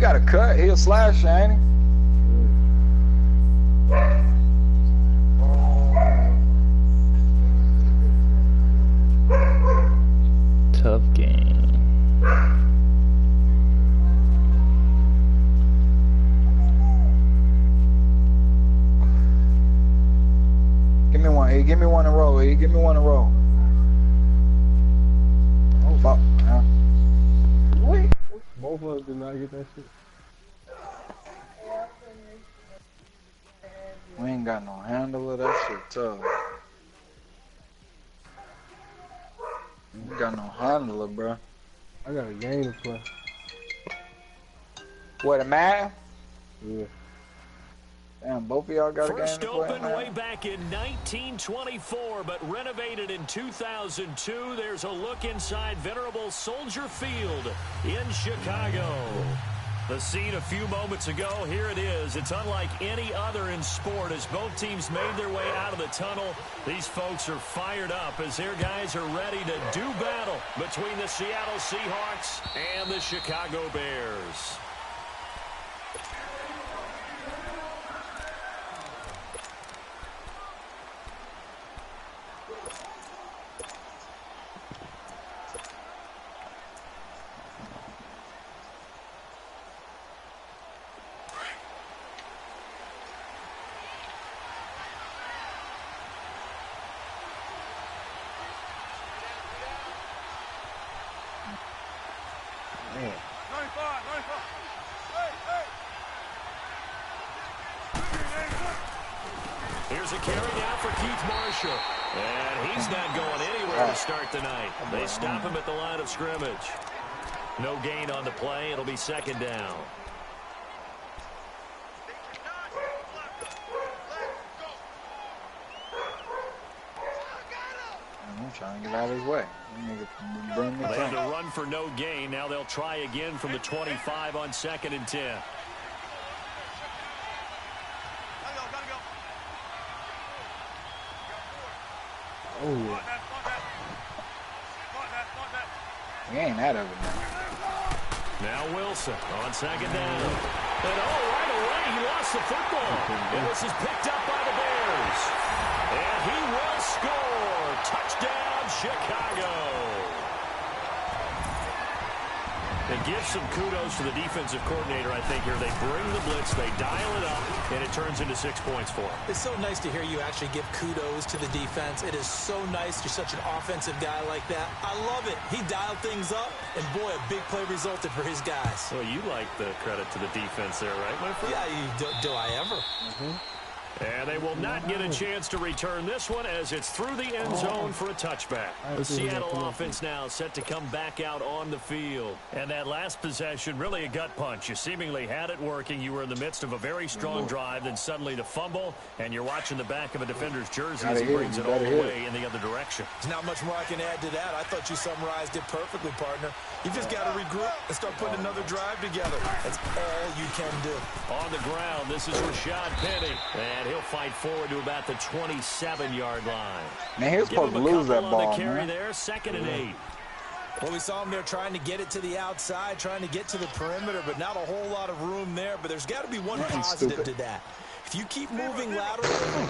got a cut. He'll slash, ain't he? Tough game. Give me one, E. Give me one in a row, E. Give me one in a row. Oh, fuck. Wait. Both of us did not get that shit. We ain't got no handle of that shit tough. We got no handle of, bro. I got a game to play. What, a Madden? Yeah. Damn, both of y'all got a game to First play. opened way back in 1924, but renovated in 2002. There's a look inside venerable Soldier Field in Chicago. The scene a few moments ago, here it is. It's unlike any other in sport as both teams made their way out of the tunnel. These folks are fired up as their guys are ready to do battle between the Seattle Seahawks and the Chicago Bears. Here's a carry down for Keith Marshall. And he's not going anywhere to start the night. They stop him at the line of scrimmage. No gain on the play. It'll be second down. I'm trying to get out of his way. They had to run for no gain. Now they'll try again from the 25 on 2nd and 10. Oh, We ain't out of it now. Now Wilson on 2nd down. And right away he lost the football. And this is picked up by the Bears. And he will score. Touchdown, Chicago. It gives some kudos to the defensive coordinator, I think, here. They bring the blitz, they dial it up, and it turns into 6 points for them. It's so nice to hear you actually give kudos to the defense. It is so nice. You're such an offensive guy like that. I love it. He dialed things up, and boy, a big play resulted for his guys. Well, you like the credit to the defense there, right, my friend? Yeah, do I ever? And they will not get a chance to return this one as it's through the end zone for a touchback. The Seattle offense now set to come back out on the field. And that last possession, really a gut punch. You seemingly had it working. You were in the midst of a very strong drive, then suddenly the fumble, and you're watching the back of a defender's jersey as he brings it all the way in the other direction. There's not much more I can add to that. I thought you summarized it perfectly, partner. You just got to regroup and start putting another drive together. That's all you can do. On the ground, this is Rashad Penny. And he'll fight forward to about the 27-yard line. Man, he was supposed to lose that ball, on the carry man. there, 2nd and 8. Well, we saw him there trying to get it to the outside, trying to get to the perimeter, but not a whole lot of room there. But there's got to be one positive to that. If you keep moving laterally,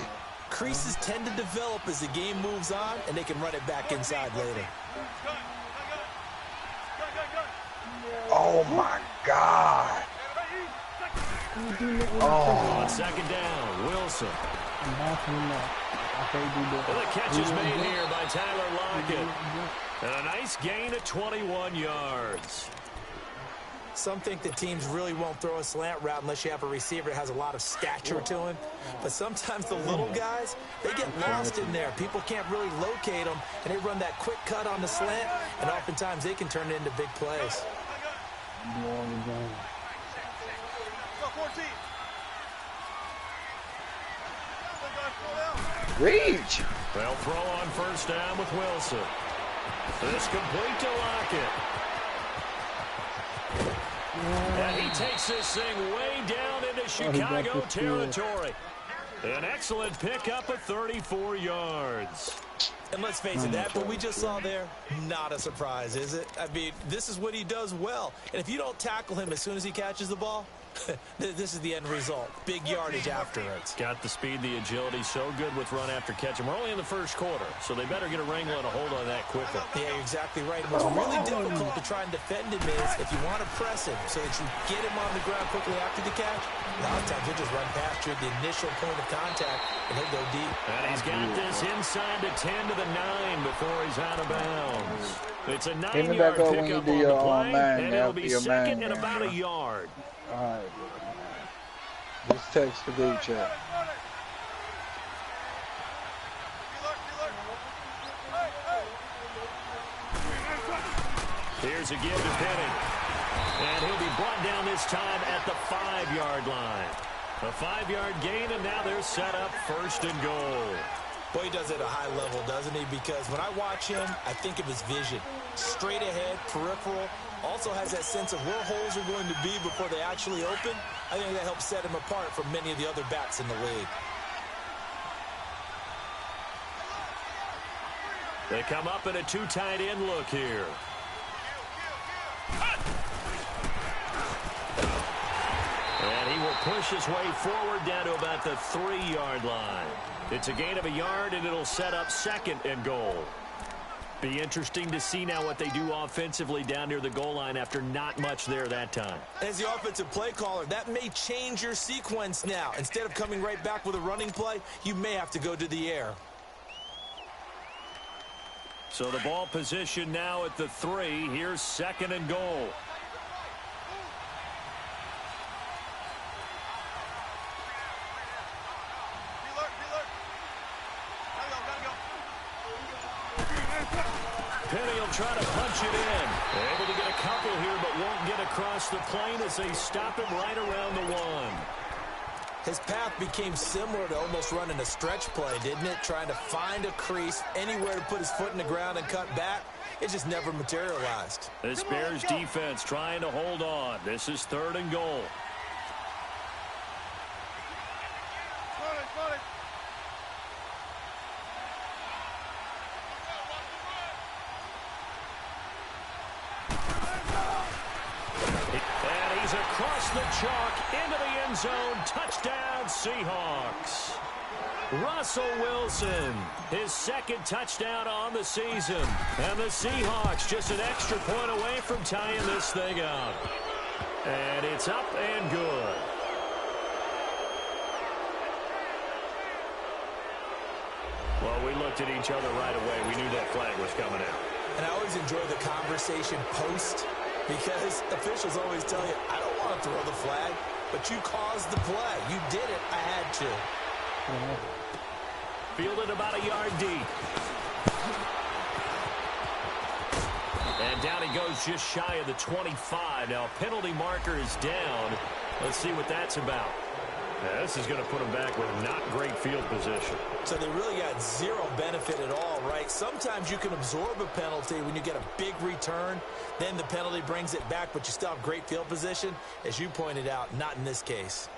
creases tend to develop as the game moves on, and they can run it back inside later. Oh, my God. On 2nd down, Wilson. Well, the catch is made here by Tyler Lockett. And a nice gain of 21 yards. Some think that teams really won't throw a slant route unless you have a receiver that has a lot of stature to him. But sometimes the little guys, they get lost in there. People can't really locate them, and they run that quick cut on the slant, and oftentimes they can turn it into big plays. Reach. They'll throw on 1st down with Wilson. This complete to Lockett. And he takes this thing way down into Chicago territory. An excellent pickup of 34 yards. And let's face it, that what we just saw there, not a surprise, is it? I mean, this is what he does well. And if you don't tackle him as soon as he catches the ball, this is the end result. Big yardage afterwards. Got the speed, the agility, so good with run after catch. And we're only in the first quarter, so they better get a wrangle and a hold on that quickly. Yeah, you're exactly right. And what's really difficult to try and defend him is if you want to press him so that you get him on the ground quickly after the catch, a lot of times he'll just run past you at the initial point of contact, and he'll go deep. And he's got this inside the 10 to the 9 before he's out of bounds. It's a 9-yard pickup on the play, and it'll be second and about a yard. All right, just text the group chat. Here's a give to Penny. And he'll be brought down this time at the 5-yard line. A 5-yard gain, and now they're set up first and goal. Boy, he does it at a high level, doesn't he? Because when I watch him, I think of his vision. Straight ahead, peripheral. Also has that sense of where holes are going to be before they actually open. I think that helps set him apart from many of the other backs in the league. They come up in a 2 tight end look here. And he will push his way forward down to about the 3-yard line. It's a gain of a yard, and it'll set up second and goal. Be interesting to see now what they do offensively down near the goal line after not much there that time. As the offensive play caller, that may change your sequence now. Instead of coming right back with a running play, you may have to go to the air. So the ball position now at the 3. Here's second and goal. Penny will try to punch it in. Able to get a couple here, but won't get across the plane as they stop him right around the 1. His path became similar to almost running a stretch play, didn't it? Trying to find a crease, anywhere to put his foot in the ground and cut back. It just never materialized. This Bears defense trying to hold on. This is third and goal. Across the chalk, into the end zone, touchdown Seahawks. Russell Wilson, his second touchdown on the season. And the Seahawks just an extra point away from tying this thing up. And it's up and good. Well, we looked at each other right away. We knew that flag was coming out. And I always enjoy the conversation post, because officials always tell you, I don't want to throw the flag, but you caused the play. You did it. I had to. Fielded about a yard deep. And down he goes just shy of the 25. Now, penalty marker is down. Let's see what that's about. Now, this is going to put him back with not great field position. So they really got zero benefit at all, right? Sometimes you can absorb a penalty when you get a big return. Then the penalty brings it back, but you still have great field position. As you pointed out, not in this case.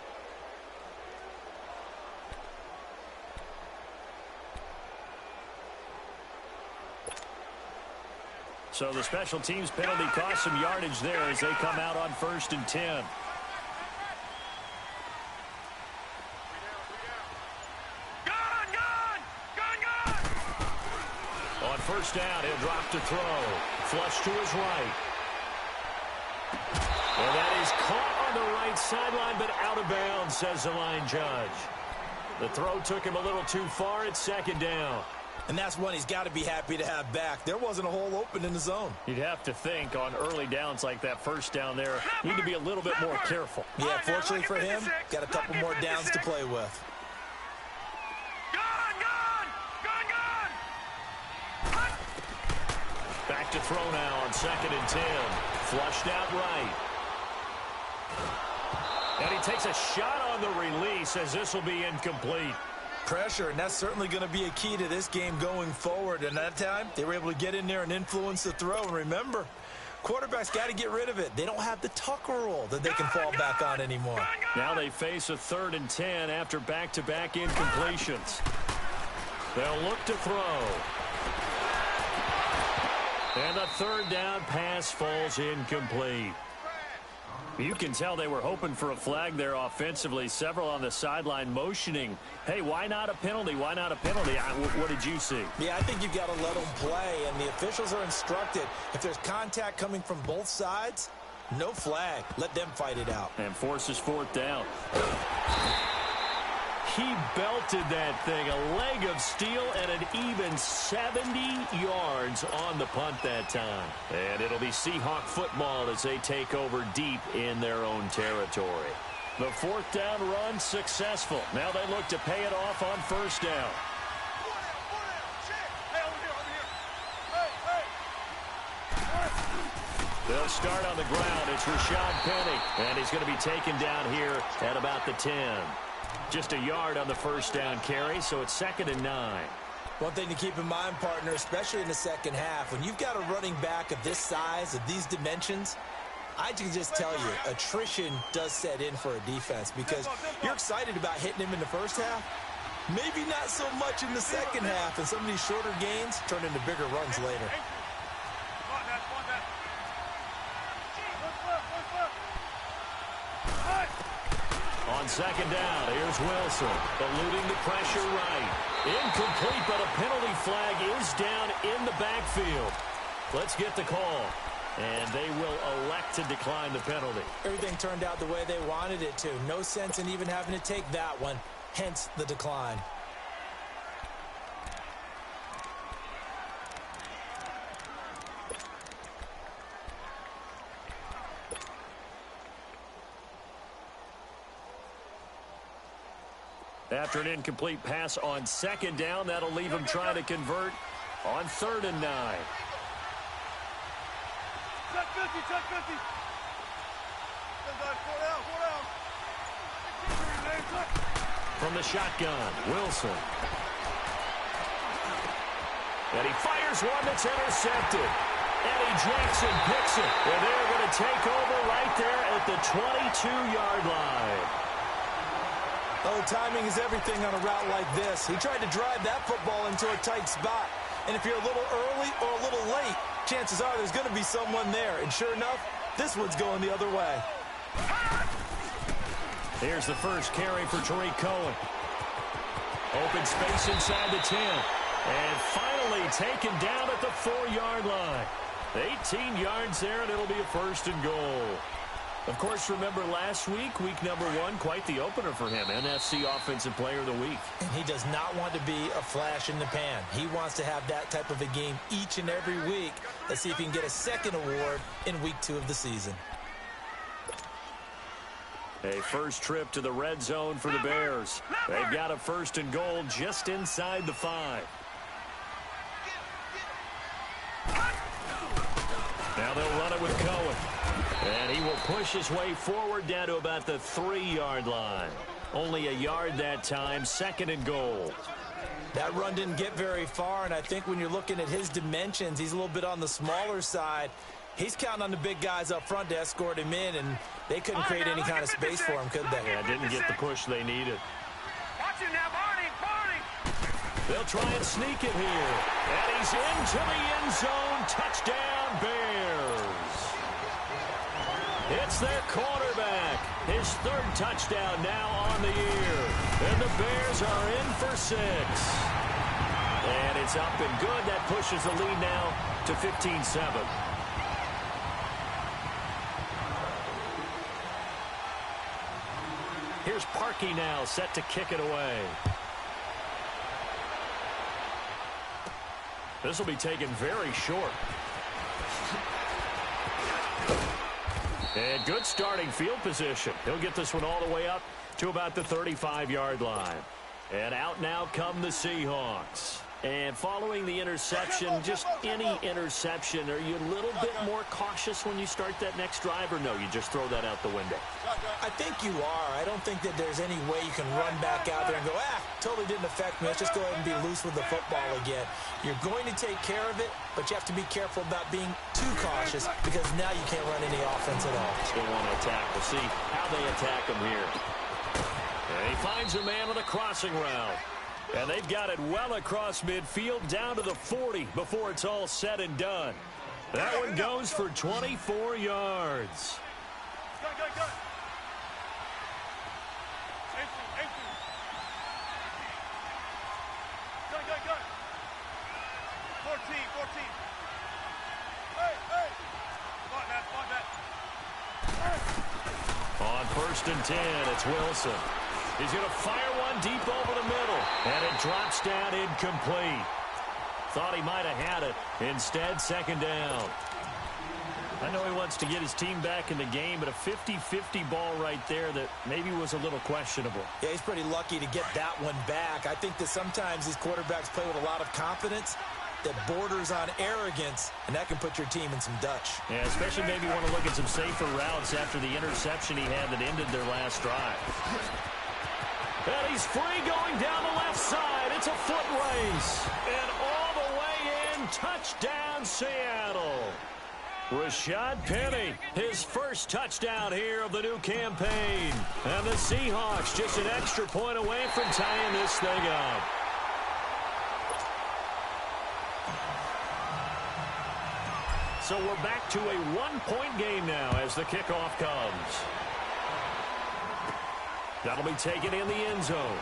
So the special teams penalty cost some yardage there as they come out on 1st and 10. On first down, he'll drop to throw. Flush to his right. And that is caught on the right sideline, but out of bounds, says the line judge. The throw took him a little too far. It's second down. And that's one he's got to be happy to have back. There wasn't a hole open in the zone. You'd have to think on early downs like that first down there, need to be a little bit more careful. Yeah, fortunately for him, got a couple more downs to play with. Back to throw now on 2nd and 10. Flushed out right. And he takes a shot on the release as this will be incomplete. Pressure, and that's certainly going to be a key to this game going forward. And that time, they were able to get in there and influence the throw. And remember, quarterbacks got to get rid of it. They don't have the Tucker rule that they can fall back on anymore. Now they face a 3rd and 10 after back-to-back incompletions. They'll look to throw. And the third down pass falls incomplete. You can tell they were hoping for a flag there offensively. Several on the sideline motioning, hey, why not a penalty? Why not a penalty? What did you see? Yeah, I think you've got to let them play, and the officials are instructed. If there's contact coming from both sides, no flag. Let them fight it out. And forces fourth down. He belted that thing, a leg of steel, and an even 70 yards on the punt that time. And it'll be Seahawk football as they take over deep in their own territory. The fourth down run successful. Now they look to pay it off on first down. They'll start on the ground. It's Rashad Penny, and he's going to be taken down here at about the 10. Just a yard on the first down carry, so it's 2nd and 9. One thing to keep in mind, partner, especially in the second half, when you've got a running back of this size, of these dimensions, I can just tell you, attrition does set in for a defense because you're excited about hitting him in the first half. Maybe not so much in the second half, and some of these shorter gains turn into bigger runs later. On second down, here's Wilson, eluding the pressure right. Incomplete, but a penalty flag is down in the backfield. Let's get the call. And they will elect to decline the penalty. Everything turned out the way they wanted it to. No sense in even having to take that one, hence the decline. After an incomplete pass on second down, that'll leave him trying to convert on 3rd and 9. Check 50, check 50. From the shotgun, Wilson. And he fires one that's intercepted. Eddie Jackson picks it. And they're going to take over right there at the 22-yard line. Oh, timing is everything on a route like this. He tried to drive that football into a tight spot. And if you're a little early or a little late, chances are there's going to be someone there. And sure enough, this one's going the other way. Here's the first carry for Tariq Cohen. Open space inside the 10. And finally taken down at the 4-yard line. 18 yards there, and it'll be a 1st and goal. Of course, remember last week, week number 1, quite the opener for him. NFC Offensive Player of the Week. And he does not want to be a flash in the pan. He wants to have that type of a game each and every week. Let's see if he can get a second award in week 2 of the season. A first trip to the red zone for the Bears. They've got a 1st and goal just inside the 5. Now they'll run it with Cohen. And he will push his way forward down to about the 3-yard line. Only a yard that time, 2nd and goal. That run didn't get very far, and I think when you're looking at his dimensions, he's a little bit on the smaller side. He's counting on the big guys up front to escort him in, and they couldn't create any kind of space for him, could they? Yeah, didn't get the push they needed. Watch it now, Barney. They'll try and sneak it here. And he's into the end zone. Touchdown, Bears. It's their quarterback. His 3rd touchdown now on the year. And the Bears are in for 6. And it's up and good. That pushes the lead now to 15-7. Here's Parkey now, set to kick it away. This will be taken very short. And good starting field position. He'll get this one all the way up to about the 35-yard line. And out now come the Seahawks. And following the interception, just any interception, are you a little bit more cautious when you start that next drive, or no, you just throw that out the window? I think you are. I don't think that there's any way you can run back out there and go, totally didn't affect me. Let's just go ahead and be loose with the football again. You're going to take care of it, but you have to be careful about being too cautious because now you can't run any offense at all. Still want to attack. We'll see how they attack him here. And he finds a man on the crossing route. And they've got it well across midfield down to the 40 before it's all said and done. That one goes for 24 yards. Go, go, go. 18. Go, go, go. 14. Hey. Fight that. On 1st and 10, it's Wilson. He's going to fire one deep over the middle, and it drops down incomplete. Thought he might have had it. Instead, 2nd down. I know he wants to get his team back in the game, but a 50-50 ball right there that maybe was a little questionable. Yeah, he's pretty lucky to get that one back. I think that sometimes these quarterbacks play with a lot of confidence that borders on arrogance, and that can put your team in some Dutch. Yeah, especially maybe want to look at some safer routes after the interception he had that ended their last drive. And he's free going down the left side. It's a foot race. And all the way in, touchdown Seattle. Rashad Penny, his first touchdown here of the new campaign. And the Seahawks just an extra point away from tying this thing up. So we're back to a one-point game now as the kickoff comes. That'll be taken in the end zone.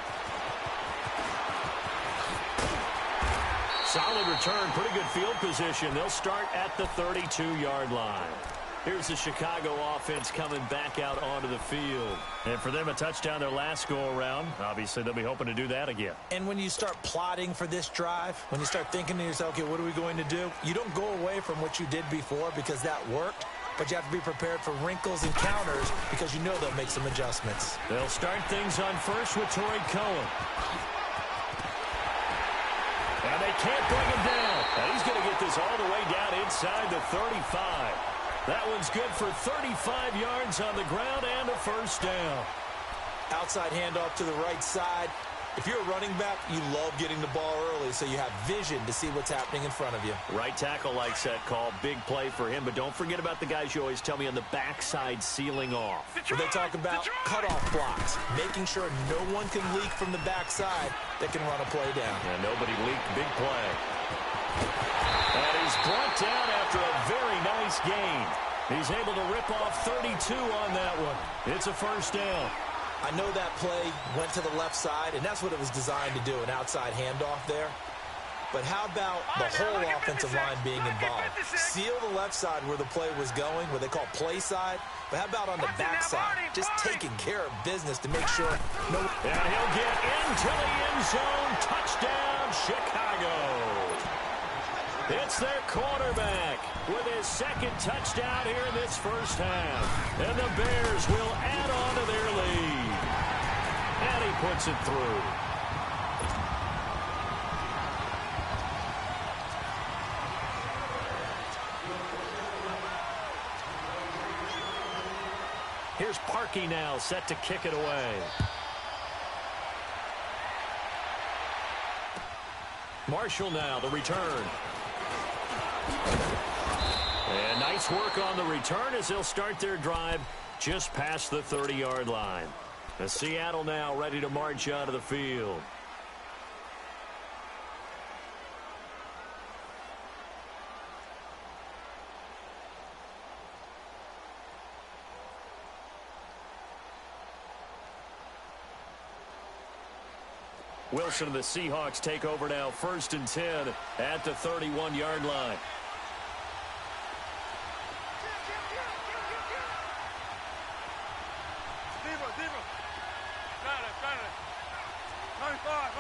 Solid return, pretty good field position. They'll start at the 32-yard line. Here's the Chicago offense coming back out onto the field. And for them, a touchdown their last go-around. Obviously, they'll be hoping to do that again. And when you start plotting for this drive, when you start thinking to yourself, okay, what are we going to do? You don't go away from what you did before because that worked. But you have to be prepared for wrinkles and counters because you know they'll make some adjustments. They'll start things on first with Torrey Cohen. And they can't bring him down. And he's going to get this all the way down inside the 35. That one's good for 35 yards on the ground and a 1st down. Outside handoff to the right side. If you're a running back, you love getting the ball early so you have vision to see what's happening in front of you. Right tackle likes that call. Big play for him. But don't forget about the guys you always tell me on the backside sealing off. When they talk about cutoff blocks, making sure no one can leak from the backside that can run a play down. And nobody leaked. Big play. And he's brought down after a very nice gain. He's able to rip off 32 on that one. It's a 1st down. I know that play went to the left side, and that's what it was designed to do, an outside handoff there. But how about the whole offensive line being involved? Seal the left side where the play was going, what they call play side. But how about on the back side? Just taking care of business to make sure no... And he'll get into the end zone. Touchdown, Chicago. It's their quarterback with his 2nd touchdown here in this 1st half. And the Bears will add on to their lead. And he puts it through. Here's Parkey now, set to kick it away. Marshall now, the return. And nice work on the return as they'll start their drive just past the 30-yard line. The Seattle now ready to march out of the field. Wilson and the Seahawks take over now, 1st and 10 at the 31-yard line. Got it. 95.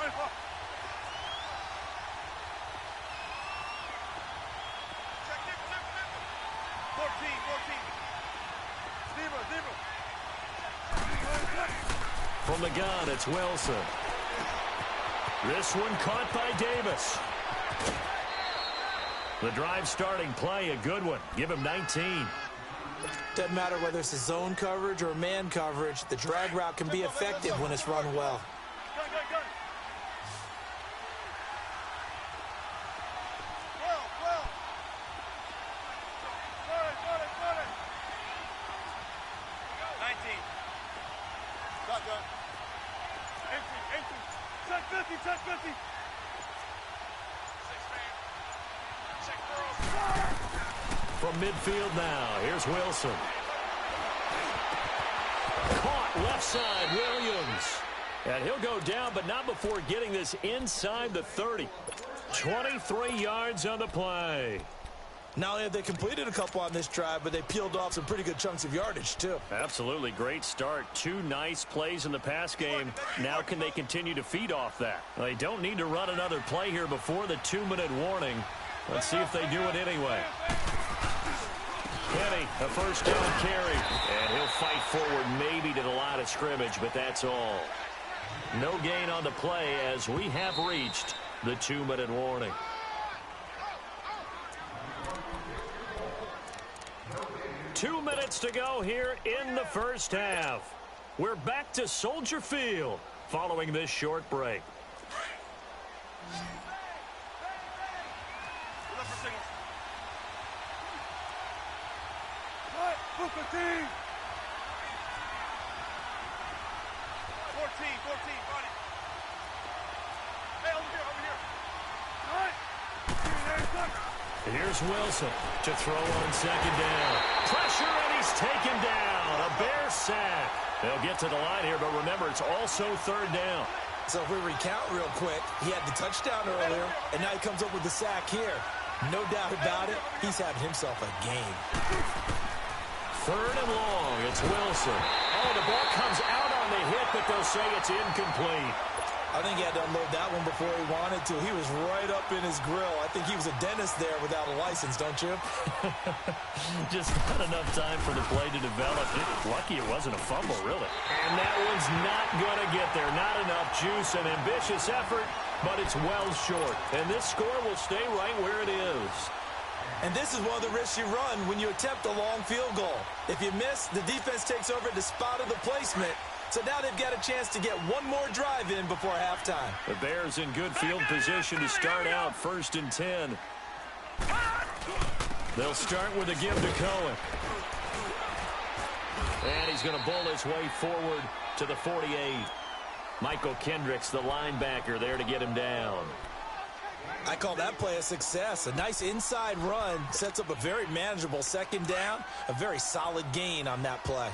From the gun, it's Wilson. This one caught by Davis. The drive starting play, a good one. Give him 19. Doesn't matter whether it's a zone coverage or man coverage, the drag route can be effective when it's run well. Go. 19. Shotgun. Empty. Check 50. From midfield now, here's Wilson. Caught left side, Williams. And he'll go down, but not before getting this inside the 30. 23 yards on the play. Not only have they completed a couple on this drive, but they peeled off some pretty good chunks of yardage, too. Absolutely great start. 2 nice plays in the pass game. Now can they continue to feed off that? Well, they don't need to run another play here before the 2-minute warning. Let's see if they do it anyway. Kenny, a first down carry. And he'll fight forward maybe to the line of scrimmage, but that's all. No gain on the play as we have reached the 2-minute warning. Two minutes to go here in the first half. We're back to Soldier Field following this short break. Look for signals. What? Booker team. 14, run it. Hey, over here. All right. Here's Wilson to throw on second down. Pressure, and he's taken down. A Bear sack. They'll get to the line here, but remember, it's also third down. So if we recount real quick, he had the touchdown earlier, and now he comes up with the sack here. No doubt about it, he's having himself a game. Third and long, it's Wilson. Oh, the ball comes out on the hit, but they'll say it's incomplete. I think he had to unload that one before he wanted to. He was right up in his grill. I think he was a dentist there without a license, don't you? Just not enough time for the play to develop. Lucky it wasn't a fumble, really. And that one's not going to get there. Not enough juice. An ambitious effort, but it's well short. And this score will stay right where it is. And this is one of the risks you run when you attempt a long field goal. If you miss, the defense takes over at the spot of the placement. So now they've got a chance to get one more drive in before halftime. The Bears in good field position to start out 1st and 10. They'll start with a give to Cohen. And he's going to bull his way forward to the 48. Michael Kendricks, the linebacker, there to get him down. I call that play a success. A nice inside run sets up a very manageable second down. A very solid gain on that play.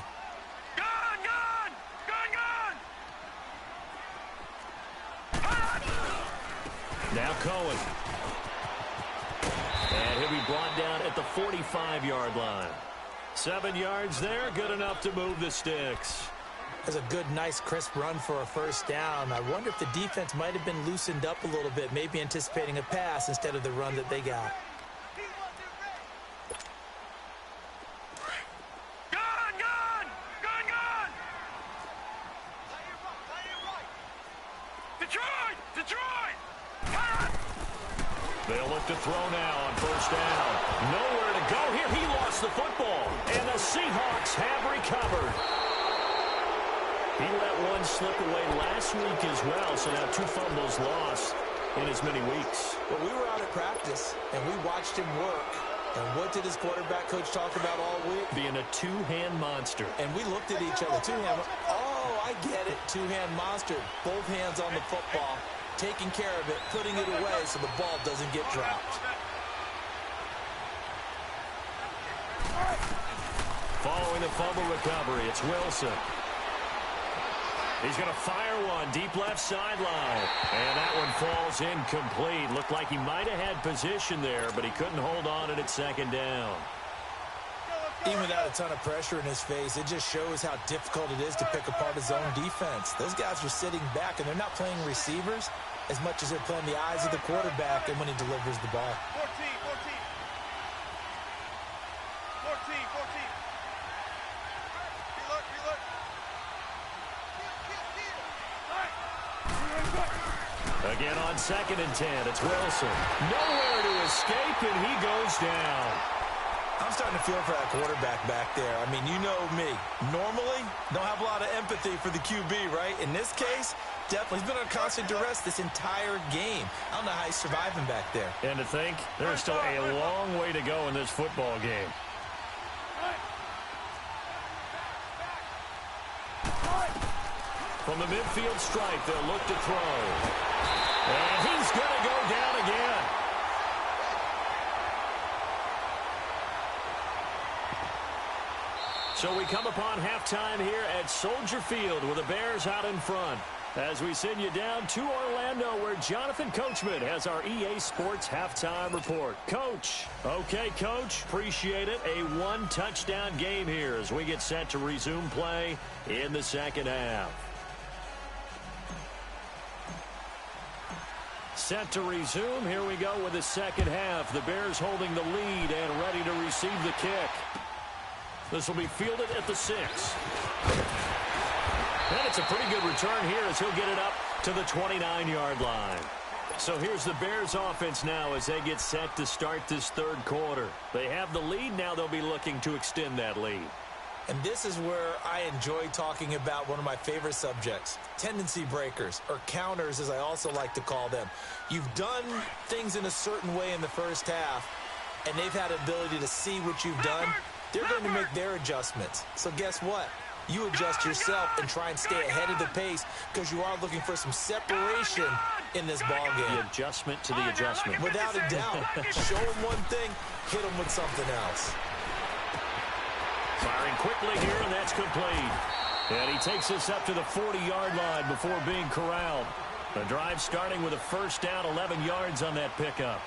Now Cohen. And he'll be brought down at the 45-yard line. 7 yards there, good enough to move the sticks. That's a good, nice, crisp run for a first down. I wonder if the defense might have been loosened up a little bit, maybe anticipating a pass instead of the run that they got. They'll look to throw now on first down. Nowhere to go here. He lost the football. And the Seahawks have recovered. He let one slip away last week as well, so now 2 fumbles lost in as many weeks. Well, we were out at practice, and we watched him work. And what did his quarterback coach talk about all week? Being a two-hand monster. And we looked at each other. Two-hand. Oh, I get it. Two-hand monster. Both hands on the football. Taking care of it, putting it away so the ball doesn't get dropped. Following the fumble recovery, it's Wilson. He's going to fire one deep left sideline. And that one falls incomplete. Looked like he might have had position there, but he couldn't hold on at second down. Even without a ton of pressure in his face, it just shows how difficult it is to pick apart his own defense. Those guys are sitting back, and they're not playing receivers as much as they're playing the eyes of the quarterback and when he delivers the ball. 14. Again on 2nd and 10, it's Wilson. Nowhere to escape, and he goes down. I'm starting to feel for that quarterback back there. I mean, you know me. Normally, don't have a lot of empathy for the QB, right? In this case, definitely. He's been under constant duress this entire game. I don't know how he's surviving back there. And to think, there's still a long way to go in this football game. From the midfield stripe, they'll look to throw. And he's going to go down again. So we come upon halftime here at Soldier Field with the Bears out in front. As we send you down to Orlando, where Jonathan Coachman has our EA Sports halftime report. Coach. Okay, Coach. Appreciate it. A one-touchdown game here as we get set to resume play in the second half. Set to resume. Here we go with the second half. The Bears holding the lead and ready to receive the kick. This will be fielded at the 6. And it's a pretty good return here as he'll get it up to the 29-yard line. So here's the Bears offense now as they get set to start this third quarter. They have the lead. Now they'll be looking to extend that lead. And this is where I enjoy talking about one of my favorite subjects, tendency breakers, or counters as I also like to call them. You've done things in a certain way in the first half, and they've had the ability to see what you've done. They're going to make their adjustments. So guess what? You adjust yourself and try and stay ahead of the pace because you are looking for some separation in this ball game. The adjustment to the adjustment. Without a doubt. Show them one thing, hit them with something else. Firing quickly here, and that's complete. And he takes this up to the 40-yard line before being corralled. The drive starting with a first down, 11 yards on that pickup.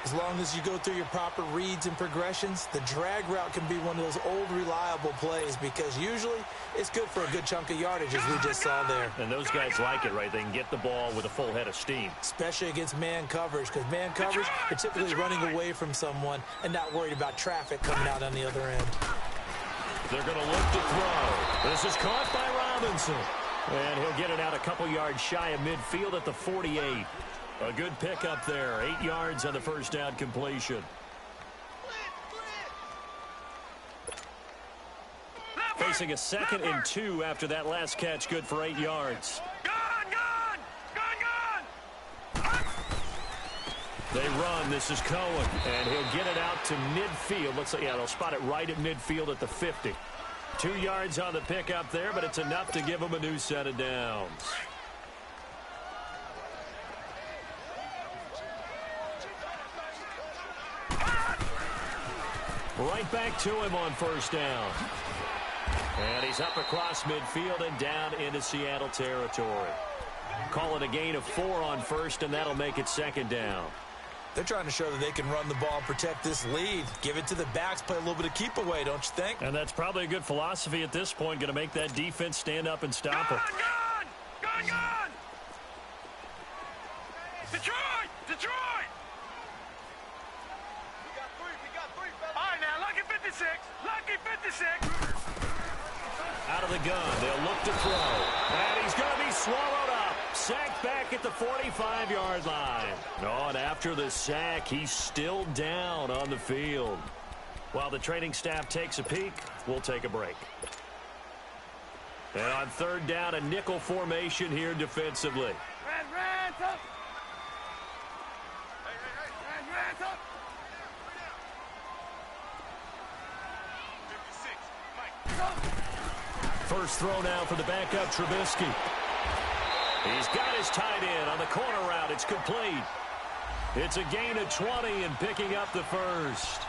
As long as you go through your proper reads and progressions, the drag route can be one of those old reliable plays because usually it's good for a good chunk of yardage as we just saw there. And those guys like it, right? They can get the ball with a full head of steam. Especially against man coverage because man coverage, they're typically running away from someone and not worried about traffic coming out on the other end. They're going to look to throw. This is caught by Robinson. And he'll get it out a couple yards shy of midfield at the 48. A good pickup there. 8 yards on the first down completion. Facing a 2nd and 2 after that last catch. Good for 8 yards. They run. This is Cohen. And he'll get it out to midfield. Looks like, yeah, they'll spot it right at midfield at the 50. 2 yards on the pickup there, but it's enough to give them a new set of downs. Right back to him on first down. And he's up across midfield and down into Seattle territory. Call it a gain of 4 on first, and that'll make it second down. They're trying to show that they can run the ball and protect this lead. Give it to the backs, play a little bit of keep away, don't you think? And that's probably a good philosophy at this point, going to make that defense stand up and stop it. Gun! Detroit! All right, now, lucky 56. Lucky 56. Out of the gun, they'll look to throw. And he's going to be swallowed up. Sacked back at the 45-yard line. Oh, and after the sack, he's still down on the field. While the training staff takes a peek, we'll take a break. And on third down, a nickel formation here defensively. Ran, up. Hey. Ran, up. 56. Mike. First throw now for the backup, Trubisky. He's got his tight end on the corner route. It's complete. It's a gain of 20 and picking up the first.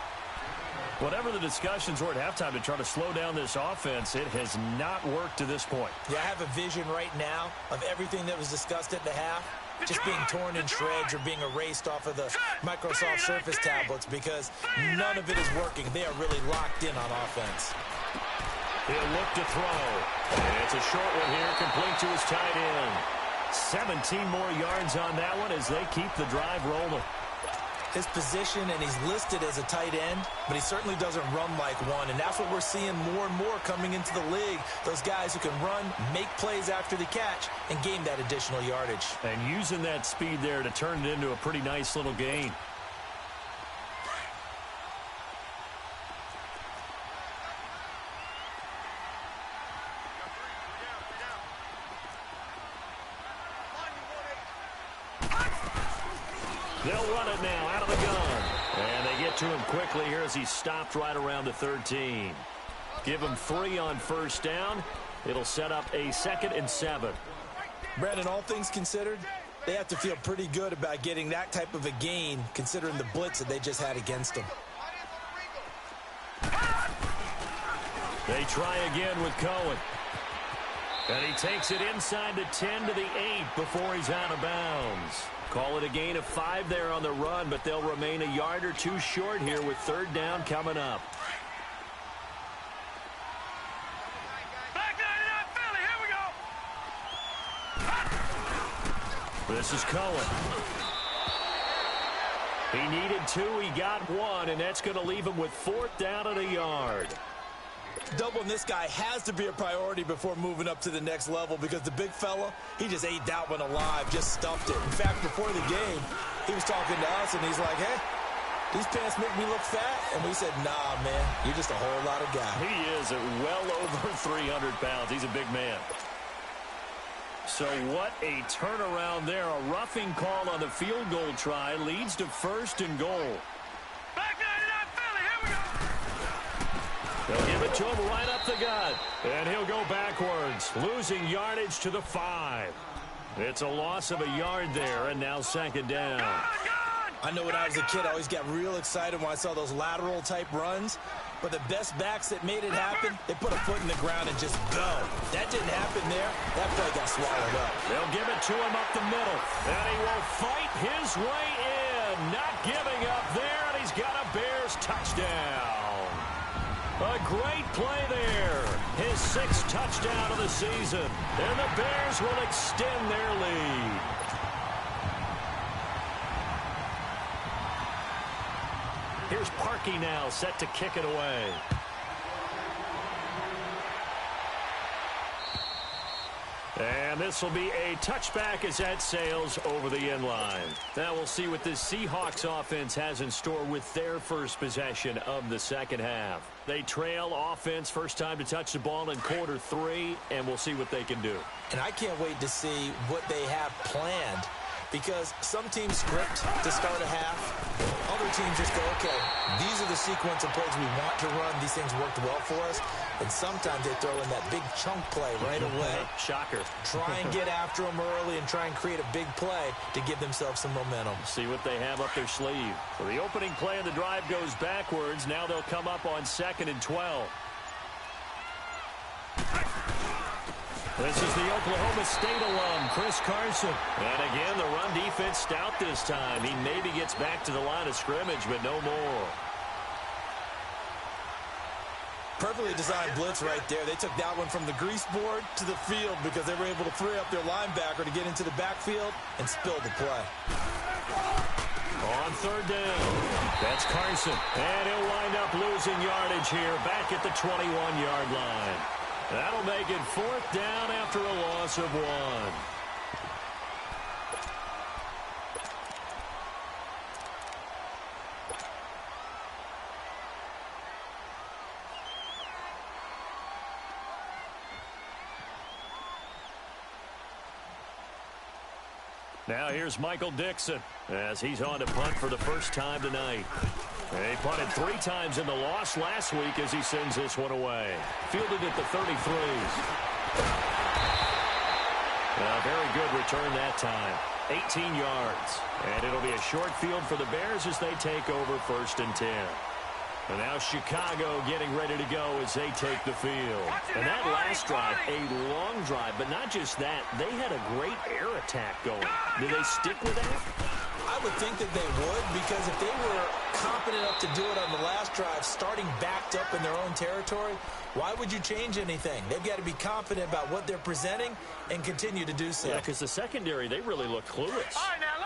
Whatever the discussions were at halftime to try to slow down this offense, it has not worked to this point. Yeah, I have a vision right now of everything that was discussed at the half just being torn in shreds or being erased off of the Microsoft Surface tablets because none of it is working. They are really locked in on offense. He'll look to throw. And it's a short one here, complete to his tight end. 17 more yards on that one as they keep the drive rolling. His position, and he's listed as a tight end, but he certainly doesn't run like one, and that's what we're seeing more and more coming into the league. Those guys who can run, make plays after the catch, and gain that additional yardage. And using that speed there to turn it into a pretty nice little gain. They'll run it now out of the gun. And they get to him quickly here as he's stopped right around the 13. Give him 3 on first down. It'll set up a 2nd and 7. Brandon, all things considered, they have to feel pretty good about getting that type of a gain considering the blitz that they just had against them. They try again with Cohen. And he takes it inside the 10 to the 8 before he's out of bounds. Call it a gain of 5 there on the run, but they'll remain a yard or two short here with third down coming up. Back 99 Philly, here we go. This is Cohen. He needed 2, he got 1, and that's going to leave him with fourth down and a yard. Doubling this guy has to be a priority before moving up to the next level because the big fella, he just ate that one alive, just stuffed it. In fact, before the game, he was talking to us, and he's like, hey, these pants make me look fat. And we said, nah, man, you're just a whole lot of guy. He is at well over 300 pounds. He's a big man. So what a turnaround there. A roughing call on the field goal try leads to first and goal. Back 99 Philly, here we go. They'll give it to him right up the gut. And he'll go backwards, losing yardage to the 5. It's a loss of a yard there, and now second down. I know when I was a kid, I always got real excited when I saw those lateral-type runs. But the best backs that made it happen, they put a foot in the ground and just go. That didn't happen there. That play got swallowed up. They'll give it to him up the middle. And he will fight his way in. Not giving up there, and he's got a Bears touchdown. A great play there. His 6th touchdown of the season. And the Bears will extend their lead. Here's Parkey now, set to kick it away. And this will be a touchback as that sails over the end line. Now we'll see what this Seahawks offense has in store with their first possession of the second half. They trail offense, first time to touch the ball in quarter 3, and we'll see what they can do. And I can't wait to see what they have planned. Because some teams script to start a half. Other teams just go, okay, these are the sequence of plays we want to run. These things worked well for us. And sometimes they throw in that big chunk play right away. Shocker. Try and get after them early and try and create a big play to give themselves some momentum. See what they have up their sleeve. So the opening play of the drive goes backwards. Now they'll come up on 2nd and 12. This is the Oklahoma State alum, Chris Carson. And again, the run defense stout this time. He maybe gets back to the line of scrimmage, but no more. Perfectly designed blitz right there. They took that one from the grease board to the field because they were able to free up their linebacker to get into the backfield and spill the play. On third down, that's Carson. And he'll wind up losing yardage here back at the 21-yard line. That'll make it fourth down after a loss of 1. Now here's Michael Dixon as he's on to punt for the first time tonight. He punted 3 times in the loss last week as he sends this one away. Fielded at the 33s. A very good return that time. 18 yards. And it'll be a short field for the Bears as they take over 1st and 10. And now Chicago getting ready to go as they take the field. And that last drive, a long drive, but not just that. They had a great air attack going. Do they stick with that? I would think that they would, because if they were competent enough to do it on the last drive, starting backed up in their own territory, why would you change anything? They've got to be confident about what they're presenting and continue to do so. Yeah, because the secondary, they really look clueless.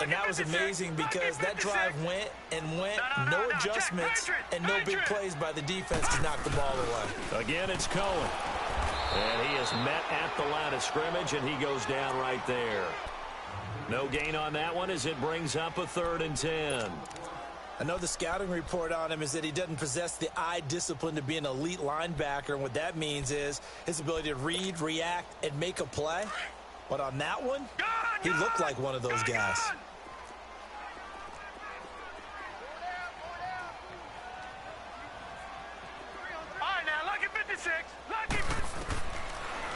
And that was amazing because that drive went and went, no adjustments, and no big plays by the defense to knock the ball away. Again, it's Cohen. And he is met at the line of scrimmage, and he goes down right there. No gain on that one as it brings up a 3rd and 10. I know the scouting report on him is that he doesn't possess the eye discipline to be an elite linebacker. And what that means is his ability to read, react, and make a play. But on that one, he looked like one of those guys. All right, now, lucky 56. Lucky 56.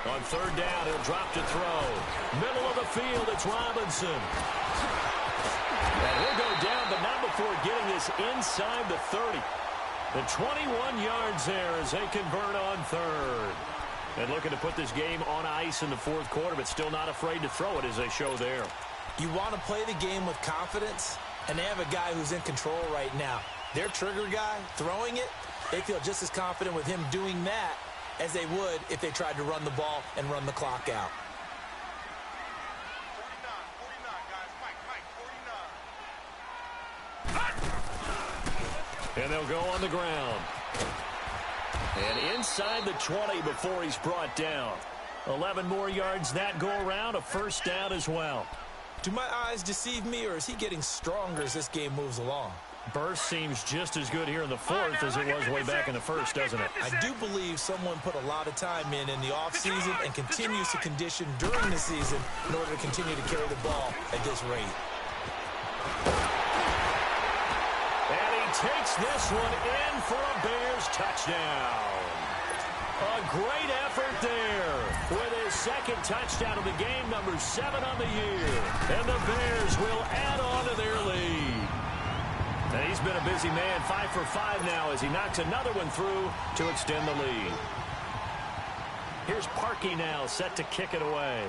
On third down, he'll drop to throw. Middle of the field, it's Robinson. And he'll go down, but not before getting this inside the 30. And 21 yards there as they convert on third. And looking to put this game on ice in the fourth quarter, but still not afraid to throw it as they show there. You want to play the game with confidence, and they have a guy who's in control right now. Their trigger guy, throwing it, they feel just as confident with him doing that as they would if they tried to run the ball and run the clock out. 49, And they'll go on the ground. And inside the 20 before he's brought down. 11 more yards that go around, a first down as well. Do my eyes deceive me, or is he getting stronger as this game moves along? Burst seems just as good here in the fourth as it was way back in the first, doesn't it? I do believe someone put a lot of time in the offseason and continues to condition during the season in order to continue to carry the ball at this rate. And he takes this one in for a Bears touchdown. A great effort there with his second touchdown of the game, number 7 on the year. And the Bears will add on to their lead. And he's been a busy man, 5 for 5 now as he knocks another one through to extend the lead. Here's Parkey now, set to kick it away.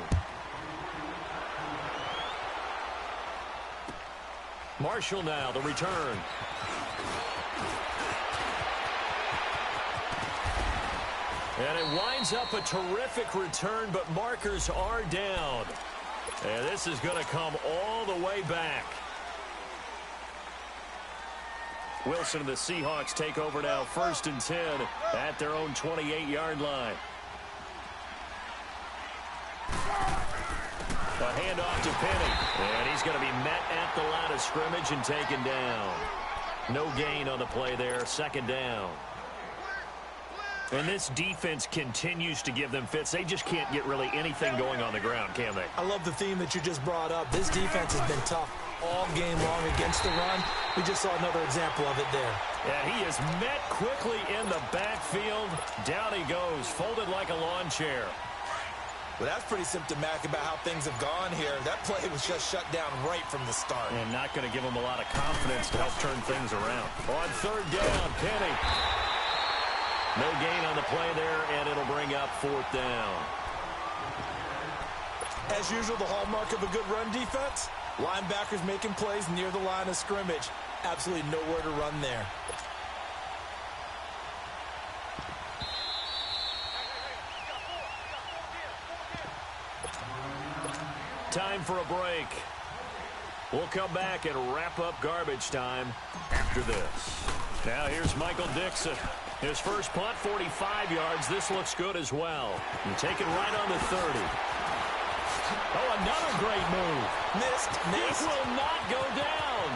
Marshall now, the return. And it winds up a terrific return, but markers are down. And this is going to come all the way back. Wilson and the Seahawks take over now, 1st and 10 at their own 28-yard line. A handoff to Penny. And he's going to be met at the line of scrimmage and taken down. No gain on the play there, 2nd down. And this defense continues to give them fits. They just can't get really anything going on the ground, can they? I love the theme that you just brought up. This defense has been tough all game long against the run. We just saw another example of it there. Yeah, he is met quickly in the backfield. Down he goes, folded like a lawn chair. Well, that's pretty symptomatic about how things have gone here. That play was just shut down right from the start. And not going to give them a lot of confidence to help turn things around. On 3rd down, Penny. No gain on the play there, and it'll bring up 4th down. As usual, the hallmark of a good run defense, linebackers making plays near the line of scrimmage. Absolutely nowhere to run there. Time for a break. We'll come back and wrap up garbage time after this. Now here's Michael Dixon. His first punt, 45 yards. This looks good as well. And taken right on the 30. Oh, another great move. Missed. This will not go down.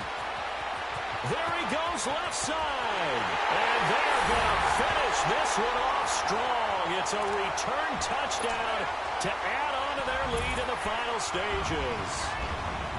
There he goes left side. And they're going to finish this one off strong. It's a return touchdown to add on to their lead in the final stages.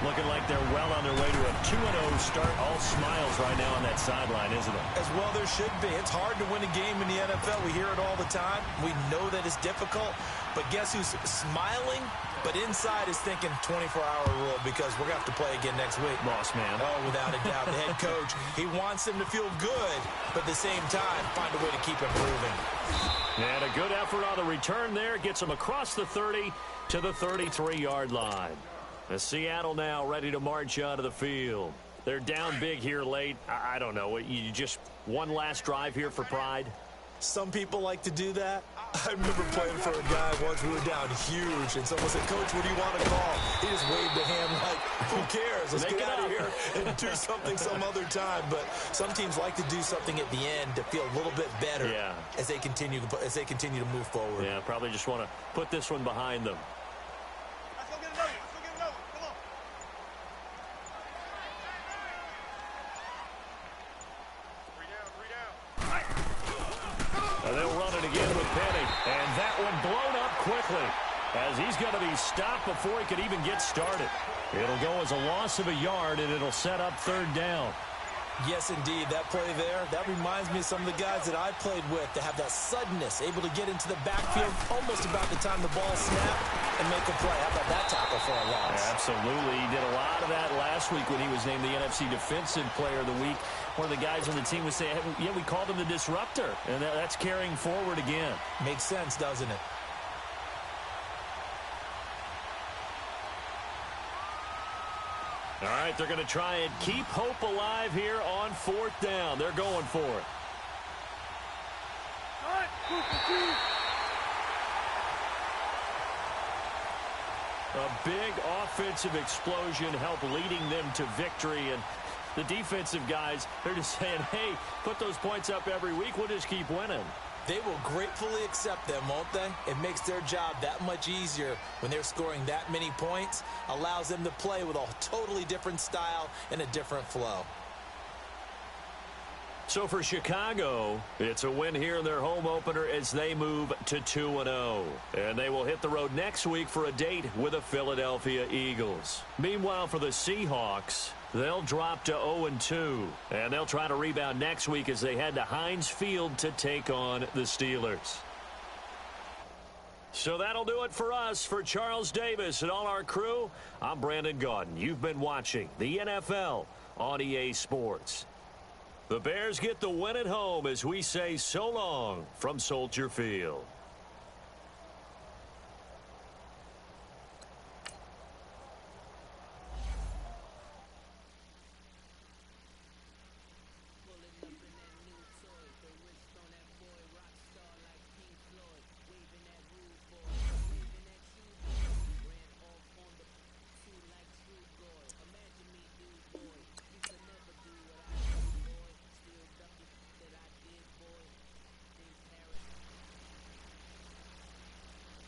Looking like they're well on their way to a 2-0 start. All smiles right now on that sideline, isn't it? As well there should be. It's hard to win a game in the NFL. We hear it all the time. We know that it's difficult. But guess who's smiling? But inside is thinking 24-hour rule because we're going to have to play again next week. Boss man. Oh, without a doubt. The head coach, he wants them to feel good, but at the same time, find a way to keep improving. And a good effort on the return there. Gets them across the 30 to the 33-yard line. As Seattle now ready to march onto the field. They're down big here late. I don't know. You just one last drive here for pride? Some people like to do that. I remember playing for a guy once. We were down huge, and someone said, "Coach, what do you want to call?" He just waved a hand like, "Who cares? Let's get out of here and do something some other time." But some teams like to do something at the end to feel a little bit better as they continue to move forward. Yeah, probably just want to put this one behind them. Let's go get another. Let's go get another. Come on. And they'll run it again with Penny. And that one blown up quickly as he's going to be stopped before he could even get started. It'll go as a loss of a yard, and it'll set up 3rd down. Yes, indeed. That play there, that reminds me of some of the guys that I played with to have that suddenness, able to get into the backfield almost about the time the ball snapped and make a play. How about that tackle for a loss? Absolutely. He did a lot of that last week when he was named the NFC Defensive Player of the Week. One of the guys on the team would say, yeah, we called him the disruptor, and that's carrying forward again. Makes sense, doesn't it? All right, they're going to try and keep hope alive here on 4th down. They're going for it. A big offensive explosion helped leading them to victory. And the defensive guys, they're just saying, hey, put those points up every week. We'll just keep winning. They will gratefully accept them, won't they? It makes their job that much easier when they're scoring that many points. Allows them to play with a totally different style and a different flow. So for Chicago, it's a win here in their home opener as they move to 2-0. And they will hit the road next week for a date with the Philadelphia Eagles. Meanwhile, for the Seahawks, they'll drop to 0-2. And they'll try to rebound next week as they head to Heinz Field to take on the Steelers. So that'll do it for us. For Charles Davis and all our crew, I'm Brandon Gaudin. You've been watching the NFL on EA Sports. The Bears get the win at home as we say so long from Soldier Field.